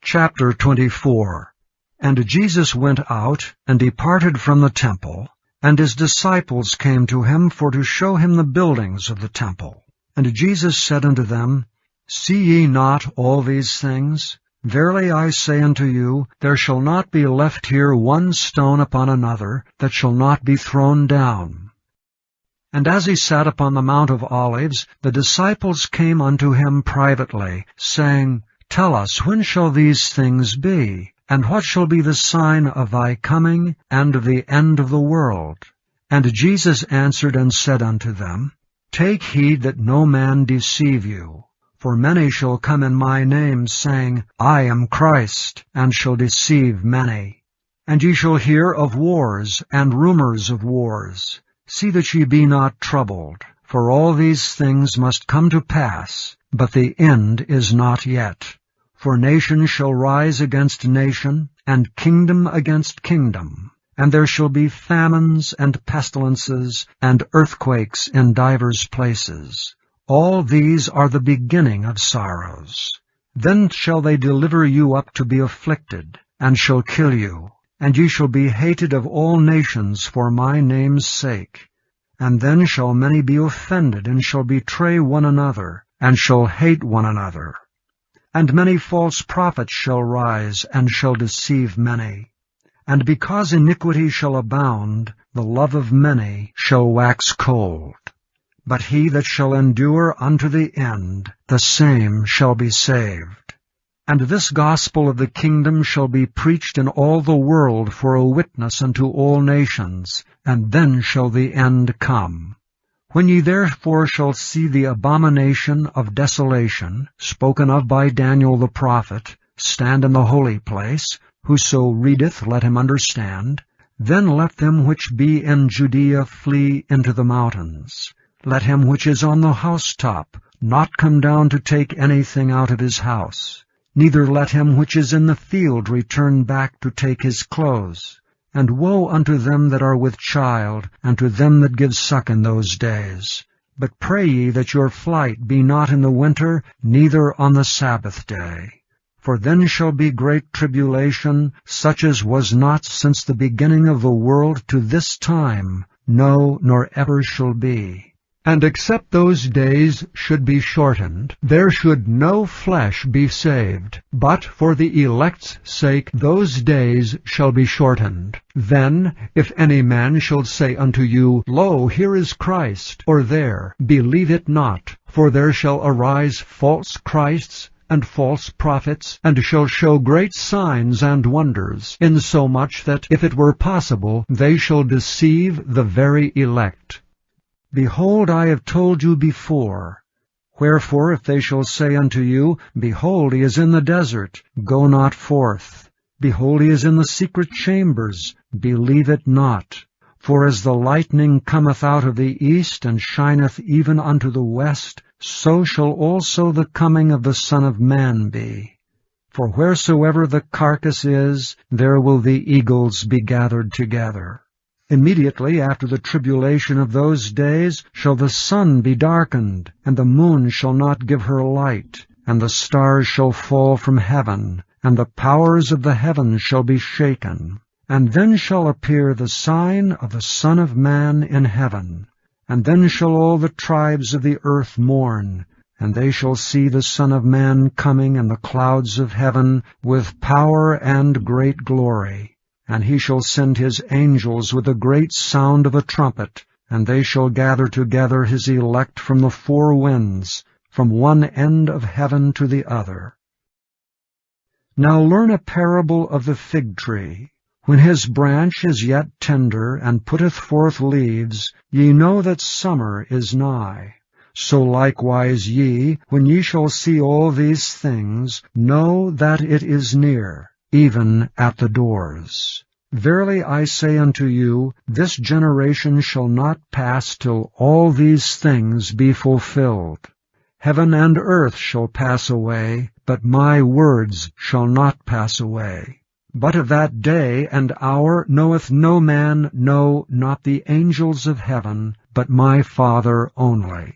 Chapter 24. And Jesus went out, and departed from the temple, and his disciples came to him for to show him the buildings of the temple. And Jesus said unto them, See ye not all these things? Verily I say unto you, there shall not be left here one stone upon another, that shall not be thrown down. And as he sat upon the Mount of Olives, the disciples came unto him privately, saying, Tell us, when shall these things be? And what shall be the sign of thy coming, and of the end of the world? And Jesus answered and said unto them, Take heed that no man deceive you. For many shall come in my name, saying, I am Christ, and shall deceive many. And ye shall hear of wars, and rumors of wars. See that ye be not troubled, for all these things must come to pass, but the end is not yet. For nation shall rise against nation, and kingdom against kingdom. And there shall be famines, and pestilences, and earthquakes in divers places. All these are the beginning of sorrows. Then shall they deliver you up to be afflicted, and shall kill you. And ye shall be hated of all nations for my name's sake. And then shall many be offended, and shall betray one another, and shall hate one another. And many false prophets shall rise, and shall deceive many. And because iniquity shall abound, the love of many shall wax cold. But he that shall endure unto the end, the same shall be saved. And this gospel of the kingdom shall be preached in all the world for a witness unto all nations, and then shall the end come. When ye therefore shall see the abomination of desolation, spoken of by Daniel the prophet, stand in the holy place, whoso readeth, let him understand. Then let them which be in Judea flee into the mountains. Let him which is on the housetop not come down to take anything out of his house. Neither let him which is in the field return back to take his clothes. And woe unto them that are with child, and to them that give suck in those days. But pray ye that your flight be not in the winter, neither on the Sabbath day. For then shall be great tribulation, such as was not since the beginning of the world to this time, no, nor ever shall be. And except those days should be shortened, there should no flesh be saved. But for the elect's sake those days shall be shortened. Then, if any man shall say unto you, Lo, here is Christ, or there, believe it not. For there shall arise false Christs, and false prophets, and shall show great signs and wonders, insomuch that, if it were possible, they shall deceive the very elect. Behold, I have told you before. Wherefore, if they shall say unto you, Behold, he is in the desert, go not forth. Behold, he is in the secret chambers, believe it not. For as the lightning cometh out of the east, and shineth even unto the west, so shall also the coming of the Son of Man be. For wheresoever the carcass is, there will the eagles be gathered together. Immediately after the tribulation of those days shall the sun be darkened, and the moon shall not give her light, and the stars shall fall from heaven, and the powers of the heavens shall be shaken. And then shall appear the sign of the Son of Man in heaven. And then shall all the tribes of the earth mourn, and they shall see the Son of Man coming in the clouds of heaven with power and great glory. And he shall send his angels with a great sound of a trumpet, and they shall gather together his elect from the four winds, from one end of heaven to the other. Now learn a parable of the fig tree. When his branch is yet tender, and putteth forth leaves, ye know that summer is nigh. So likewise ye, when ye shall see all these things, know that it is near, even at the doors. Verily I say unto you, this generation shall not pass till all these things be fulfilled. Heaven and earth shall pass away, but my words shall not pass away. But of that day and hour knoweth no man, no, not the angels of heaven, but my Father only.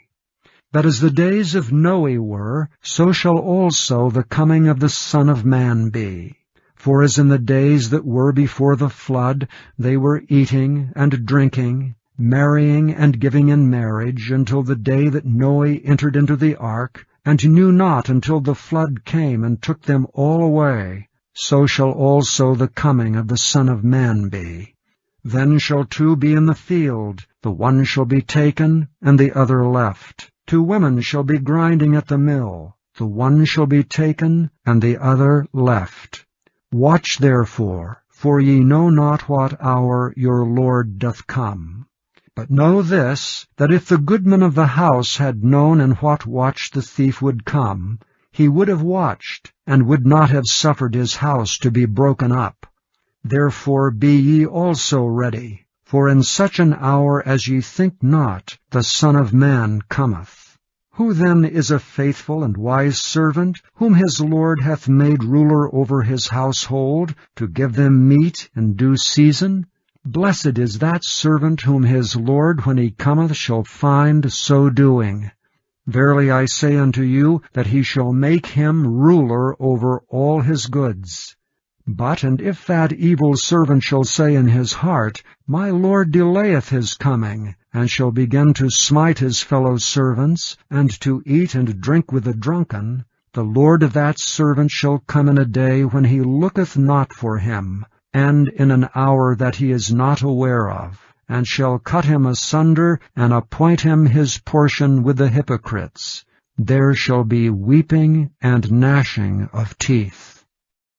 that as the days of Noe were, so shall also the coming of the Son of Man be. For as in the days that were before the flood, they were eating and drinking, marrying and giving in marriage, until the day that Noe entered into the ark, and knew not until the flood came and took them all away, so shall also the coming of the Son of Man be. Then shall two be in the field, the one shall be taken, and the other left. 2 women shall be grinding at the mill, the one shall be taken, and the other left. Watch therefore, for ye know not what hour your Lord doth come. But know this, that if the goodman of the house had known in what watch the thief would come, he would have watched, and would not have suffered his house to be broken up. Therefore be ye also ready, for in such an hour as ye think not, the Son of Man cometh. Who then is a faithful and wise servant, whom his Lord hath made ruler over his household, to give them meat in due season? Blessed is that servant whom his Lord, when he cometh, shall find so doing. Verily I say unto you, that he shall make him ruler over all his goods. But, and if that evil servant shall say in his heart, My Lord delayeth his coming, and shall begin to smite his fellow servants, and to eat and drink with the drunken, the Lord of that servant shall come in a day when he looketh not for him, and in an hour that he is not aware of, and shall cut him asunder, and appoint him his portion with the hypocrites. There shall be weeping and gnashing of teeth.